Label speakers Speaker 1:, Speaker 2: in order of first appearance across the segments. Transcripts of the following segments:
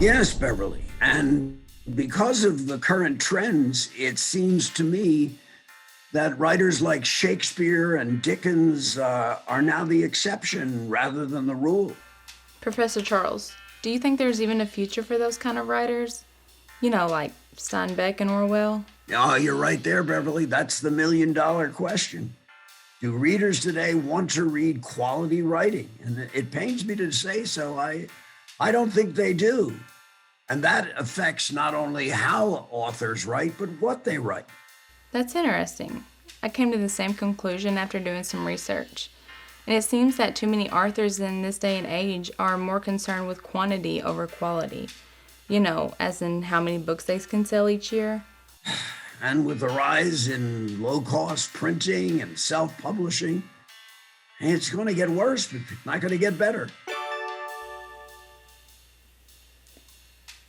Speaker 1: Yes, Beverly. And because of the current trends, it seems to me that writers like Shakespeare and Dickens are now the exception rather than the rule.
Speaker 2: Professor Charles, do you think there's even a future for those kind of writers? You know, like Steinbeck and Orwell?
Speaker 1: Oh, you're right there, Beverly. That's the $1 million question. Do readers today want to read quality writing? And it pains me to say so. I don't think they do. And that affects not only how authors write, but what they write.
Speaker 2: That's interesting. I came to the same conclusion after doing some research. And it seems that too many authors in this day and age are more concerned with quantity over quality. You know, as in how many books they can sell each year.
Speaker 1: And with the rise in low cost printing and self publishing, it's going to get worse, but not going to get better.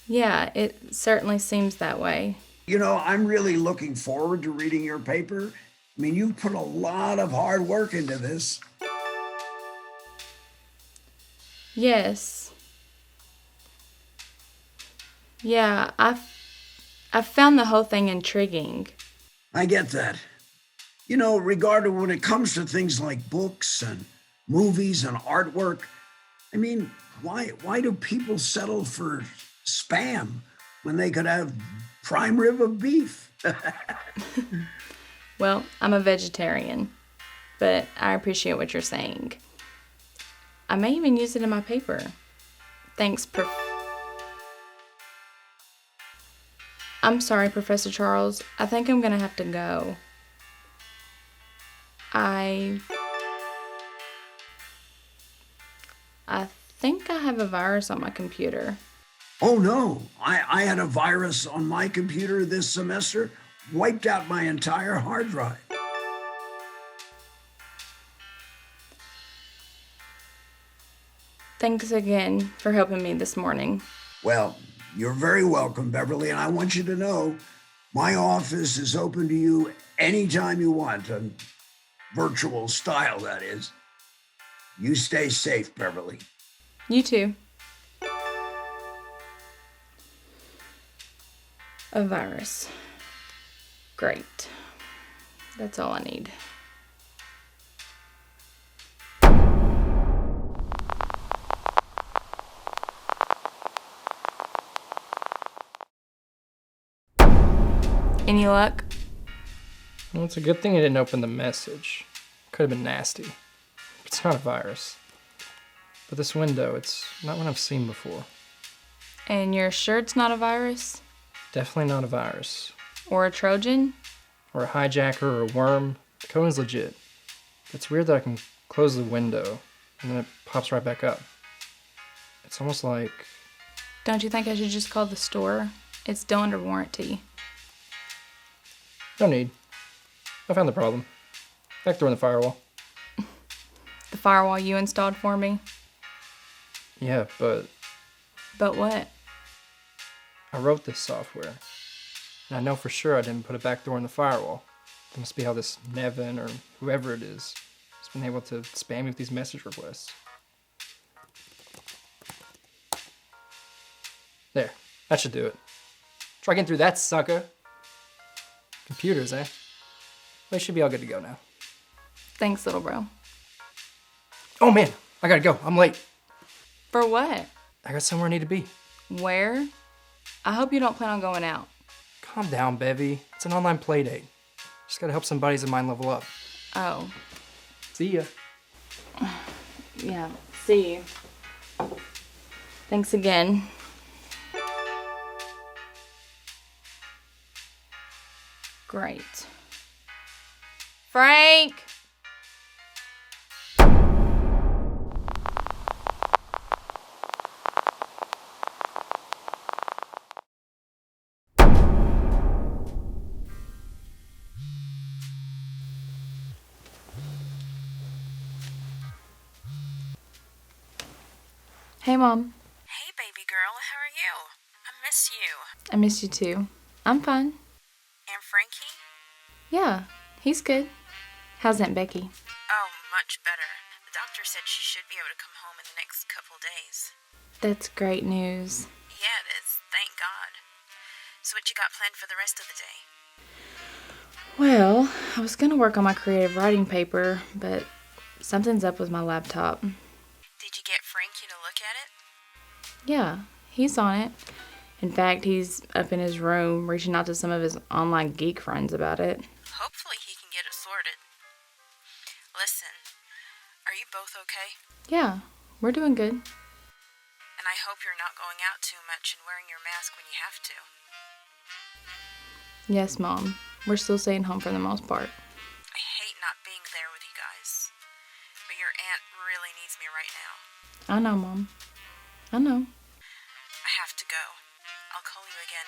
Speaker 2: Yeah, it certainly seems that way.
Speaker 1: I'm really looking forward to reading your paper. I mean, you've put a lot of hard work into this.
Speaker 2: Yes. Yeah, I found the whole thing intriguing.
Speaker 1: I get that. Regarding when it comes to things like books and movies and artwork, I mean, why do people settle for spam when they could have prime rib of beef?
Speaker 2: Well, I'm a vegetarian, but I appreciate what you're saying. I may even use it in my paper. Thanks, I'm sorry, Professor Charles. I think I'm gonna have to go. I I think I have a virus on my computer.
Speaker 1: Oh no, I had a virus on my computer this semester, wiped out my entire hard drive.
Speaker 2: Thanks again for helping me this morning.
Speaker 1: Well, you're very welcome, Beverly, and I want you to know my office is open to you anytime you want, a virtual style, that is. You stay safe, Beverly.
Speaker 2: You too. A virus. Great. That's all I need. Any luck?
Speaker 3: Well, it's a good thing you didn't open the message. Could have been nasty. It's not a virus. But this window, it's not one I've seen before.
Speaker 2: And you're sure it's not a virus?
Speaker 3: Definitely not a virus.
Speaker 2: Or a Trojan?
Speaker 3: Or a hijacker or a worm. The code's legit. It's weird that I can close the window and then it pops right back up. It's almost like...
Speaker 2: Don't you think I should just call the store? It's still under warranty.
Speaker 3: No need. I found the problem. Back door in the firewall.
Speaker 2: The firewall you installed for me?
Speaker 3: Yeah, but
Speaker 2: But what?
Speaker 3: I wrote this software. And I know for sure I didn't put a back door in the firewall. That must be how this Nevin, or whoever it is, has been able to spam me with these message requests. There, that should do it. Try getting through that sucker. Computers, eh? They should be all good to go now.
Speaker 2: Thanks, little bro.
Speaker 3: Oh man, I gotta go. I'm late.
Speaker 2: For what?
Speaker 3: I got somewhere I need to be.
Speaker 2: Where? I hope you don't plan on going out.
Speaker 3: Calm down, Bevy. It's an online play date. Just gotta help some buddies of mine level up.
Speaker 2: Oh.
Speaker 3: See ya.
Speaker 2: Yeah, see you. Thanks again. Great. Frank! Hey, Mom.
Speaker 4: Hey, baby girl, how are you? I miss you.
Speaker 2: I miss you too. I'm fine.
Speaker 4: And Frankie?
Speaker 2: Yeah, he's good. How's Aunt Becky?
Speaker 4: Oh, much better. The doctor said she should be able to come home in the next couple days.
Speaker 2: That's great news.
Speaker 4: Yeah, it So what you got planned for the rest of the day?
Speaker 2: Well, I was going to work on my creative writing paper, but something's up with my laptop.
Speaker 4: Did you get Frankie to look at it?
Speaker 2: Yeah, he's on it. In fact, he's up in his room reaching out to some of his online geek friends about it.
Speaker 4: Hopefully he can get it sorted. Listen, are you both okay?
Speaker 2: Yeah, we're doing good.
Speaker 4: And I hope you're not going out too much and wearing your mask when you have to.
Speaker 2: Yes, Mom. We're still staying home for the most part.
Speaker 4: I hate not being there with you guys. But your aunt really needs me right now.
Speaker 2: I know, Mom. I know.
Speaker 4: I have to go. I'll call you again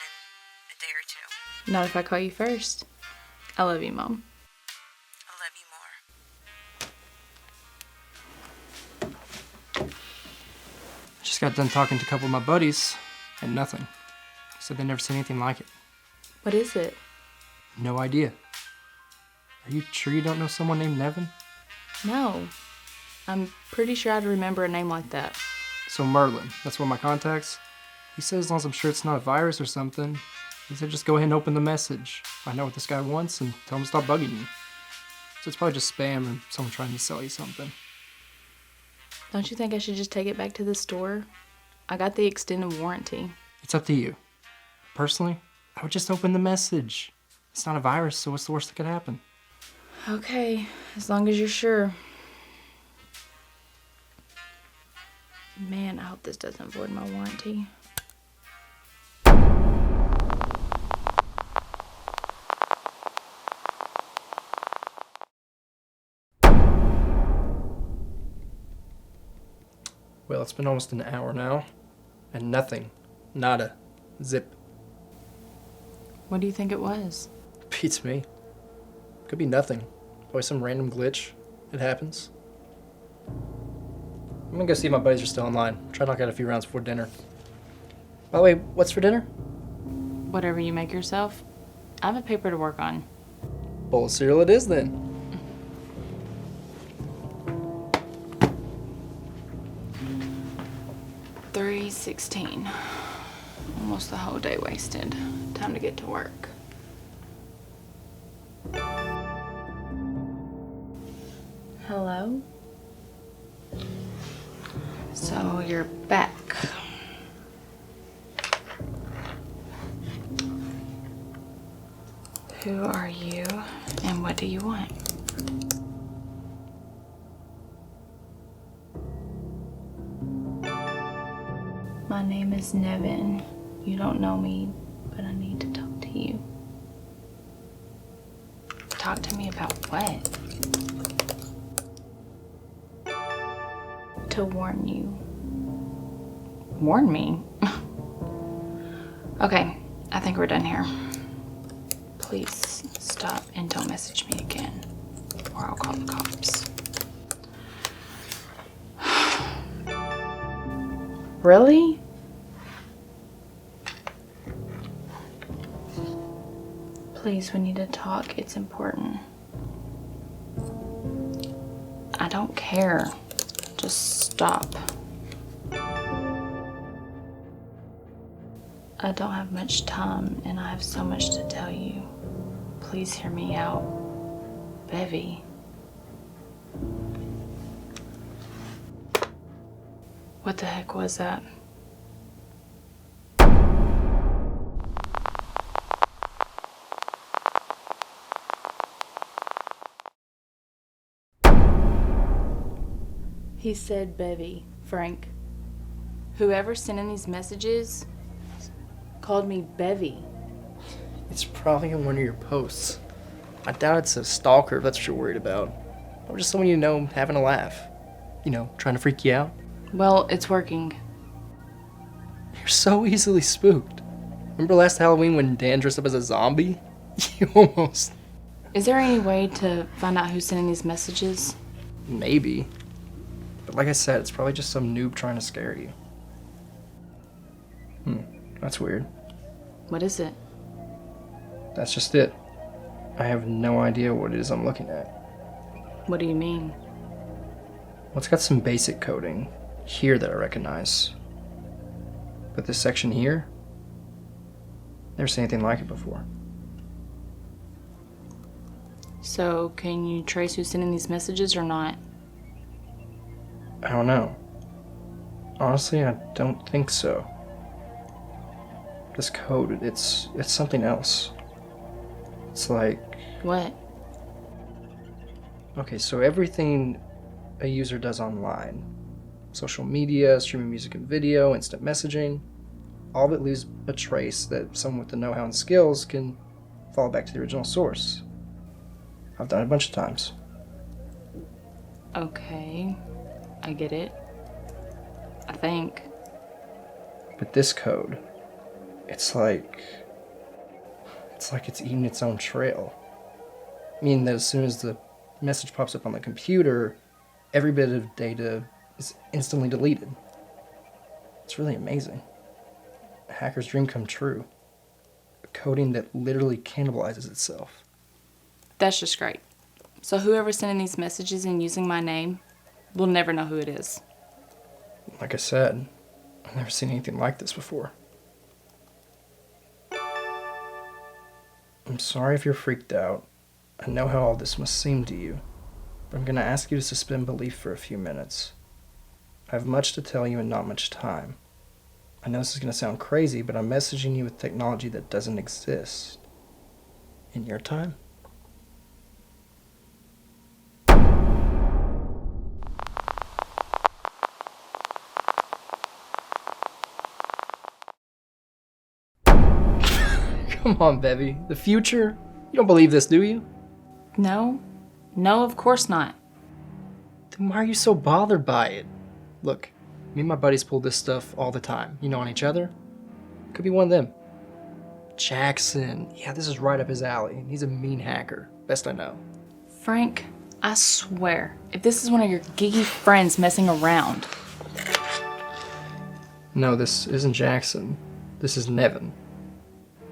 Speaker 4: in a day or two.
Speaker 2: Not if I call you first. I love you, Mom.
Speaker 4: I love you more.
Speaker 3: I just got done talking to a couple of my buddies, and nothing. Said they never seen anything like it.
Speaker 2: What is it?
Speaker 3: No idea. Are you sure you don't know someone named Nevin?
Speaker 2: No. I'm pretty sure I'd remember a name like that.
Speaker 3: So Merlin, that's one of my contacts. He said as long as I'm sure it's not a virus or something, he said just go ahead and open the message, find out what this guy wants, and tell him to stop bugging you. So it's probably just spam or someone trying to sell you something.
Speaker 2: Don't you think I should just take it back to the store? I got the extended warranty.
Speaker 3: It's up to you. Personally, I would just open the message. It's not a virus, so what's the worst that could happen?
Speaker 2: Okay, as long as you're sure. Man, I hope this doesn't void my warranty.
Speaker 3: Well, it's been almost an hour now, and nothing. Nada. Zip.
Speaker 2: What do you think it was?
Speaker 3: Beats me. Could be nothing. Probably some random glitch. It happens. I'm gonna go see if my buddies are still online. Try to knock out a few rounds before dinner. By the way, what's for dinner?
Speaker 2: Whatever you make yourself. I have a paper to work on.
Speaker 3: Bowl of cereal it is then.
Speaker 2: $3:16. Almost the whole day wasted. Time to get to work. Hello? So you're back. Who are you and what do you want? My name is Nevin. You don't know me, but I need to talk to you. Talk to me about what? To warn you. Warn me? Okay, I think we're done here. Please stop and don't message me again, or I'll call the cops. Really? Please, we need to talk. It's important. I don't care. Just stop. I don't have much time, and I have so much to tell you. Please hear me out. Bevy. What the heck was that? He said Bevy, Frank. Whoever sent in these messages called me Bevy.
Speaker 3: It's probably in one of your posts. I doubt it's a stalker if that's what you're worried about. Or just someone you know having a laugh. You know, trying to freak you out.
Speaker 2: Well, it's working.
Speaker 3: You're so easily spooked. Remember last Halloween when Dan dressed up as a zombie? You almost...
Speaker 2: Is there any way to find out who's sending these messages?
Speaker 3: Maybe. But like I said, it's probably just some noob trying to scare you. That's weird.
Speaker 2: What is it?
Speaker 3: That's just it. I have no idea what it is I'm looking at.
Speaker 2: What do you mean?
Speaker 3: Well, it's got some basic coding here that I recognize. But this section here, Never seen anything like it before.
Speaker 2: So, can you trace who's sending these messages or not?
Speaker 3: I don't know. Honestly, I don't think so. This code, it's something else. It's like,
Speaker 2: What?
Speaker 3: okay, so everything a user does online, social media, streaming music and video, instant messaging, all of it leaves a trace that someone with the know-how and skills can follow back to the original source. I've done it a bunch of times.
Speaker 2: Okay, I get it. I think.
Speaker 3: But this code, it's like it's eating its own trail. Meaning that as soon as the message pops up on the computer, every bit of data is instantly deleted. It's really amazing. A hacker's dream come true. A coding that literally cannibalizes itself.
Speaker 2: That's just great. So whoever's sending these messages and using my name, we'll never know who it is.
Speaker 3: Like I said, I've never seen anything like this before. I'm sorry if you're freaked out. I know how all this must seem to you, but I'm going to ask you to suspend belief for a few minutes. I have much to tell you and not much time. I know this is going to sound crazy, but I'm messaging you with technology that doesn't exist. In your time? Come on, Bevy. The future? You don't believe this, do you?
Speaker 2: No? No, of course not.
Speaker 3: Then why are you so bothered by it? Look, me and my buddies pull this stuff all the time. You know, on each other. Could be one of them. Jackson. Yeah, this is right up his alley. He's a mean hacker. Best I know.
Speaker 2: Frank, I swear, if this is one of your geeky friends messing around.
Speaker 3: No, this isn't Jackson. This is Nevin.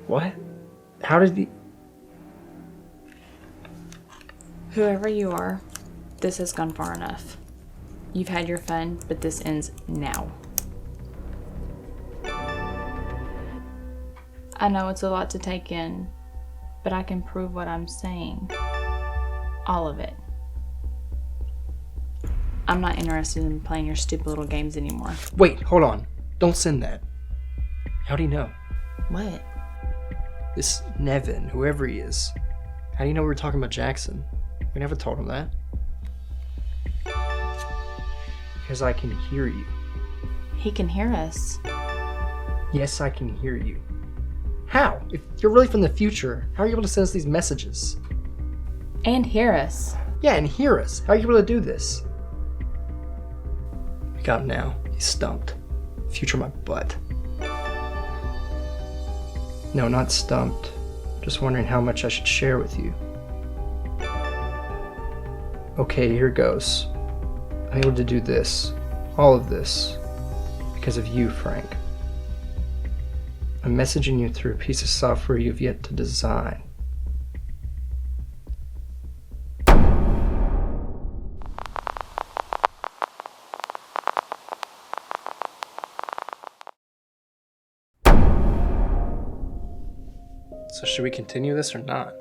Speaker 3: What? How did he...
Speaker 2: Whoever you are, this has gone far enough. You've had your fun, but this ends now. I know it's a lot to take in, but I can prove what I'm saying. All of it. I'm not interested in playing your stupid little games anymore.
Speaker 3: Wait, hold on. Don't send that. How do you know?
Speaker 2: What?
Speaker 3: This Nevin, whoever he is. How do you know we were talking about Jackson? We never told him that. Because I can hear you.
Speaker 2: He can hear us.
Speaker 3: Yes, I can hear you. How? If you're really from the future, how are you able to send us these messages?
Speaker 2: And hear us.
Speaker 3: Yeah, and hear us. How are you able to do this? We got him now. He's stumped. Future my butt. No, not stumped. Just wondering how much I should share with you. Okay, here goes. I'm able to do this. All of this. Because of you, Frank. I'm messaging you through a piece of software you've yet to design. So should we continue this or not?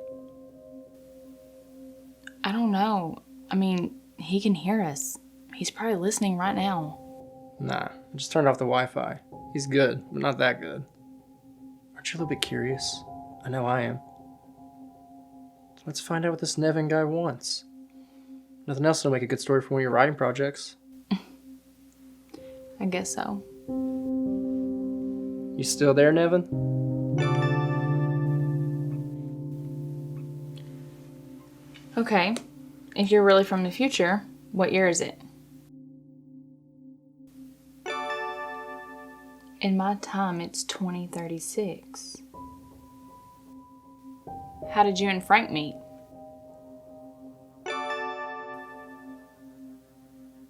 Speaker 2: I don't know. I mean, he can hear us. He's probably listening right now.
Speaker 3: Nah, I just turned off the Wi-Fi. He's good, but not that good. Aren't you a little bit curious? I know I am. So let's find out what this Nevin guy wants. Nothing else will make a good story for one of your writing projects.
Speaker 2: I guess so.
Speaker 3: You still there, Nevin?
Speaker 2: Okay. If you're really from the future, what year is it? In my time, it's 2036. How did you and Frank meet?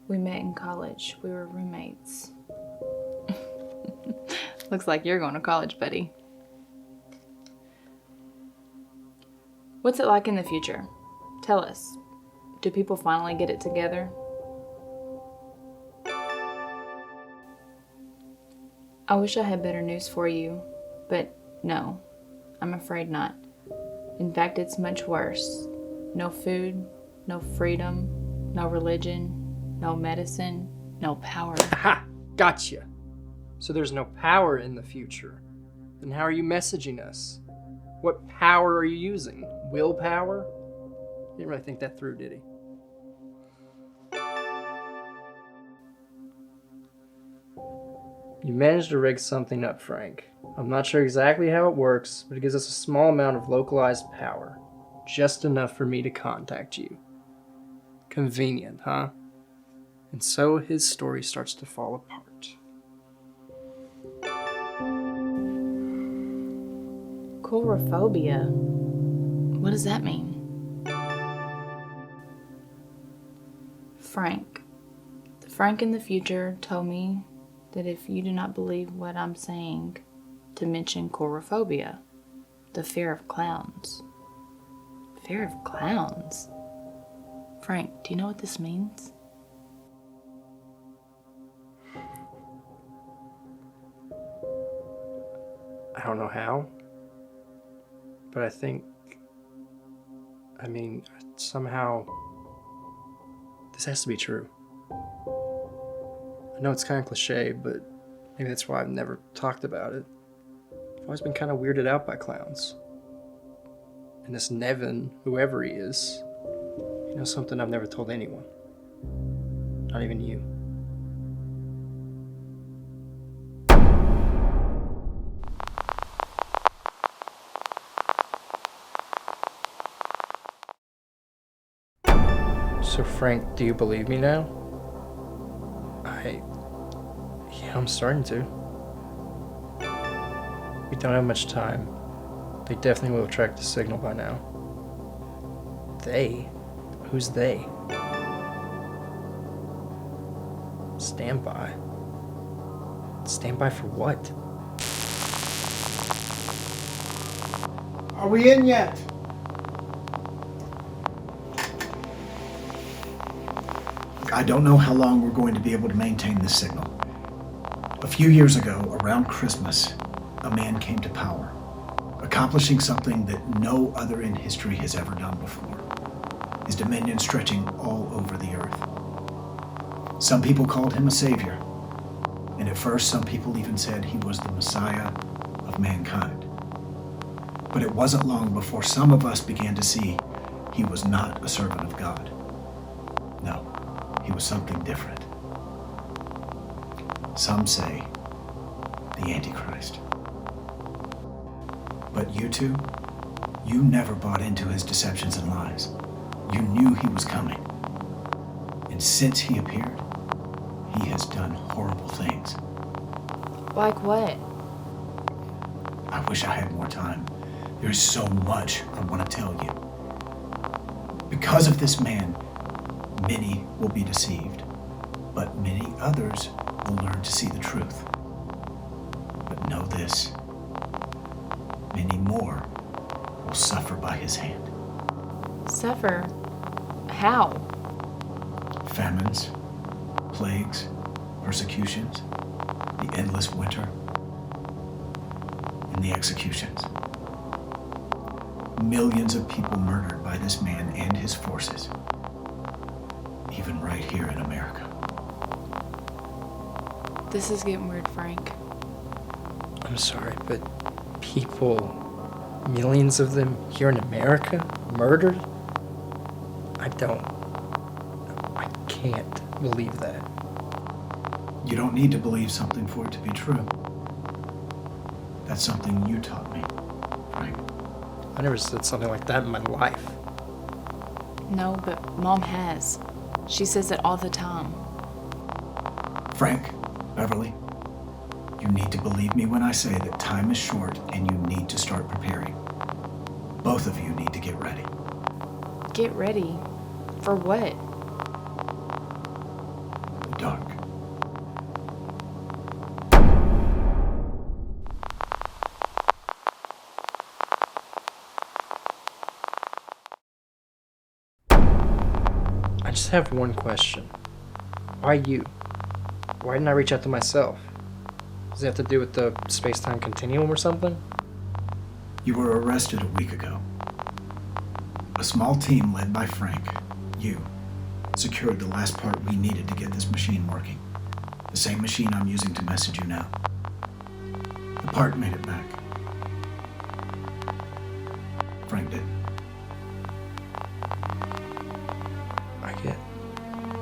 Speaker 2: We met in college. We were roommates. Looks like you're going to college, buddy. What's it like in the future? Tell us. Do people finally get it together? I wish I had better news for you, but no, I'm afraid not. In fact, it's much worse. No food, no freedom, no religion, no medicine, no power.
Speaker 3: Ha! Gotcha! So there's no power in the future. Then how are you messaging us? What power are you using? Willpower? He didn't really think that through, did he? You managed to rig something up, Frank. I'm not sure exactly how it works, but it gives us a small amount of localized power. Just enough for me to contact you. Convenient, huh? And so his story starts to fall apart.
Speaker 2: Coulrophobia. What does that mean? Frank. The Frank in the future told me that if you do not believe what I'm saying, to mention coulrophobia, the fear of clowns. Fear of clowns? Frank, do you know what this means?
Speaker 3: I don't know how, but I think, somehow, this has to be true. I know it's kind of cliche, but maybe that's why I've never talked about it. I've always been kind of weirded out by clowns. And this Nevin, whoever he is, he knows something I've never told anyone. Not even you. So Frank, do you believe me now? Yeah, I'm starting to. We don't have much time. They definitely will have tracked the signal by now. They? Who's they? Stand by? Stand by for what?
Speaker 5: Are we in yet? I don't know how long we're going to be able to maintain this signal. A few years ago, around Christmas, a man came to power, accomplishing something that no other in history has ever done before, his dominion stretching all over the earth. Some people called him a savior, and at first some people even said he was the Messiah of mankind. But it wasn't long before some of us began to see he was not a servant of God. No, he was something different. Some say the Antichrist. But you two, you never bought into his deceptions and lies. You knew he was coming. And since he appeared, he has done horrible things.
Speaker 2: Like what?
Speaker 5: I wish I had more time. There's so much I want to tell you. Because of this man, many will be deceived, but many others will learn to see the truth. But know this, many more will suffer by his hand.
Speaker 2: Suffer? How?
Speaker 5: Famines, plagues, persecutions, the endless winter, and the executions. Millions of people murdered by this man and his forces, even right here in America.
Speaker 2: This is getting weird, Frank.
Speaker 3: I'm sorry, but people, millions of them here in America, murdered? I can't believe that.
Speaker 5: You don't need to believe something for it to be true. That's something you taught me, Frank.
Speaker 3: I never said something like that in my life.
Speaker 2: No, but Mom has. She says it all the time.
Speaker 5: Frank, Beverly, you need to believe me when I say that time is short and you need to start preparing. Both of you need to get ready.
Speaker 2: Get ready? For what?
Speaker 5: The dark.
Speaker 3: I just have one question. Why you? Why didn't I reach out to myself? Does it have to do with the space-time continuum or something?
Speaker 5: You were arrested a week ago. A small team led by Frank, you, secured the last part we needed to get this machine working. The same machine I'm using to message you now. The part made it back. Frank did.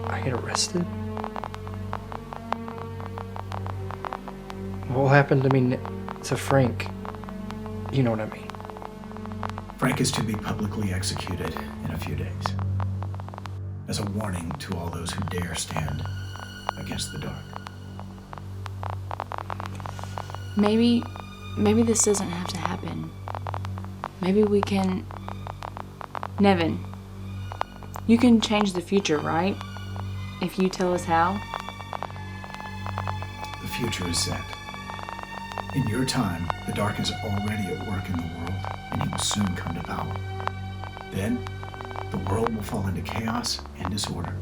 Speaker 3: I get arrested? What happened to Frank? You know what I mean.
Speaker 5: Frank is to be publicly executed in a few days. As a warning to all those who dare stand against the dark.
Speaker 2: Maybe this doesn't have to happen. Maybe we can... Nevin, you can change the future, right? If you tell us how.
Speaker 5: The future is set. In your time, the dark is already at work in the world, and he will soon come to power. Then, the world will fall into chaos and disorder.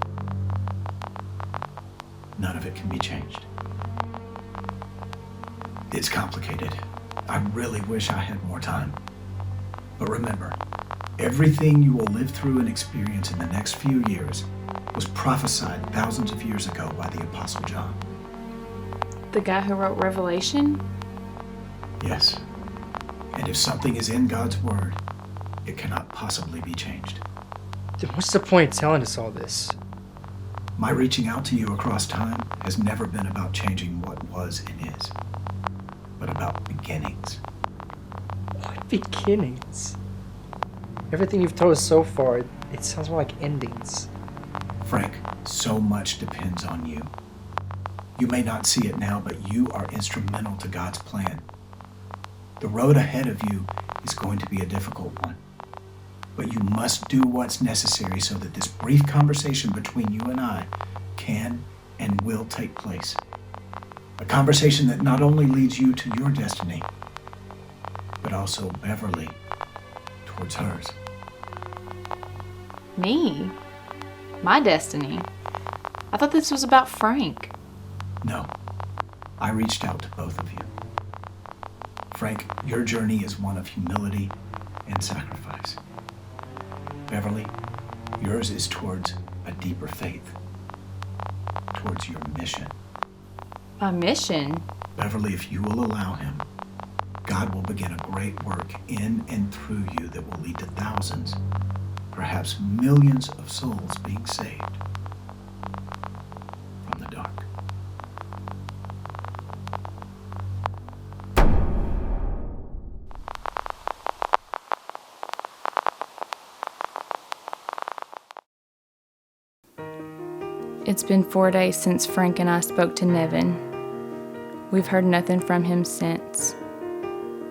Speaker 5: None of it can be changed. It's complicated. I really wish I had more time. But remember, everything you will live through and experience in the next few years was prophesied thousands of years ago by the Apostle John.
Speaker 2: The guy who wrote Revelation?
Speaker 5: Yes. And if something is in God's Word, it cannot possibly be changed.
Speaker 3: Then what's the point of telling us all this?
Speaker 5: My reaching out to you across time has never been about changing what was and is, but about beginnings.
Speaker 3: What beginnings? Everything you've told us so far, it sounds more like endings.
Speaker 5: Frank, so much depends on you. You may not see it now, but you are instrumental to God's plan. The road ahead of you is going to be a difficult one. But you must do what's necessary so that this brief conversation between you and I can and will take place. A conversation that not only leads you to your destiny, but also Beverly towards hers.
Speaker 2: Me? My destiny? I thought this was about Frank.
Speaker 5: No, I reached out to both of you. Frank, your journey is one of humility and sacrifice. Beverly, yours is towards a deeper faith, towards your mission.
Speaker 2: My mission?
Speaker 5: Beverly, if you will allow him, God will begin a great work in and through you that will lead to thousands, perhaps millions of souls being saved from the dark.
Speaker 2: It's been 4 days since Frank and I spoke to Nevin. We've heard nothing from him since.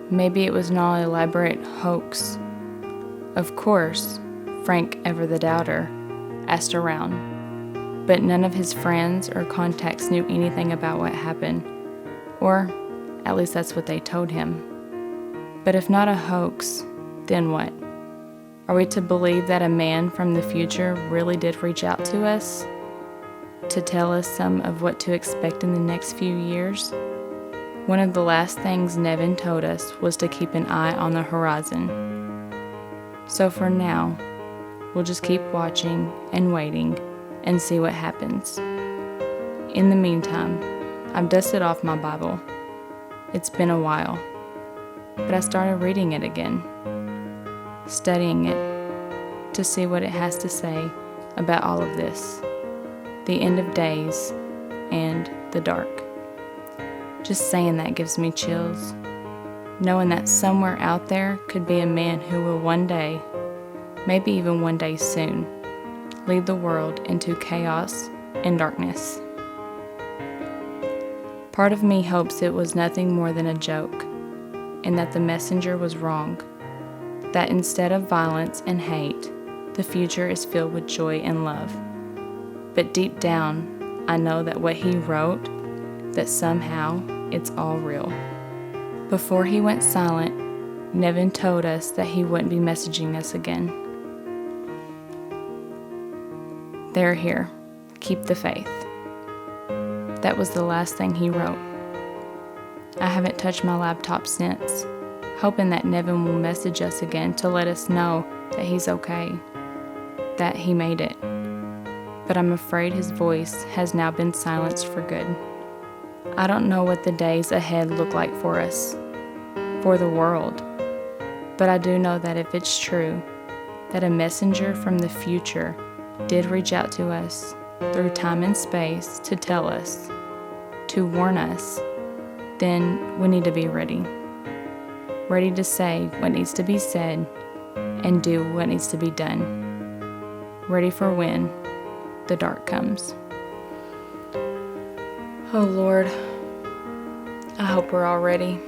Speaker 2: Maybe it was an all elaborate hoax. Of course, Frank, ever the doubter, asked around, but none of his friends or contacts knew anything about what happened, or at least that's what they told him. But if not a hoax, then what? Are we to believe that a man from the future really did reach out to us to tell us some of what to expect in the next few years? One of the last things Nevin told us was to keep an eye on the horizon. So for now, we'll just keep watching and waiting and see what happens. In the meantime, I've dusted off my Bible. It's been a while, but I started reading it again, studying it to see what it has to say about all of this. The end of days, and the dark. Just saying that gives me chills. Knowing that somewhere out there could be a man who will one day, maybe even one day soon, lead the world into chaos and darkness. Part of me hopes it was nothing more than a joke, and that the messenger was wrong. That instead of violence and hate, the future is filled with joy and love. But deep down, I know that what he wrote, that somehow it's all real. Before he went silent, Nevin told us that he wouldn't be messaging us again. They're here. Keep the faith. That was the last thing he wrote. I haven't touched my laptop since, hoping that Nevin will message us again to let us know that he's okay, that he made it. But I'm afraid his voice has now been silenced for good. I don't know what the days ahead look like for us, for the world, but I do know that if it's true, that a messenger from the future did reach out to us through time and space to tell us, to warn us, then we need to be ready. Ready to say what needs to be said and do what needs to be done. Ready for when the dark comes. Oh Lord, I hope we're all ready.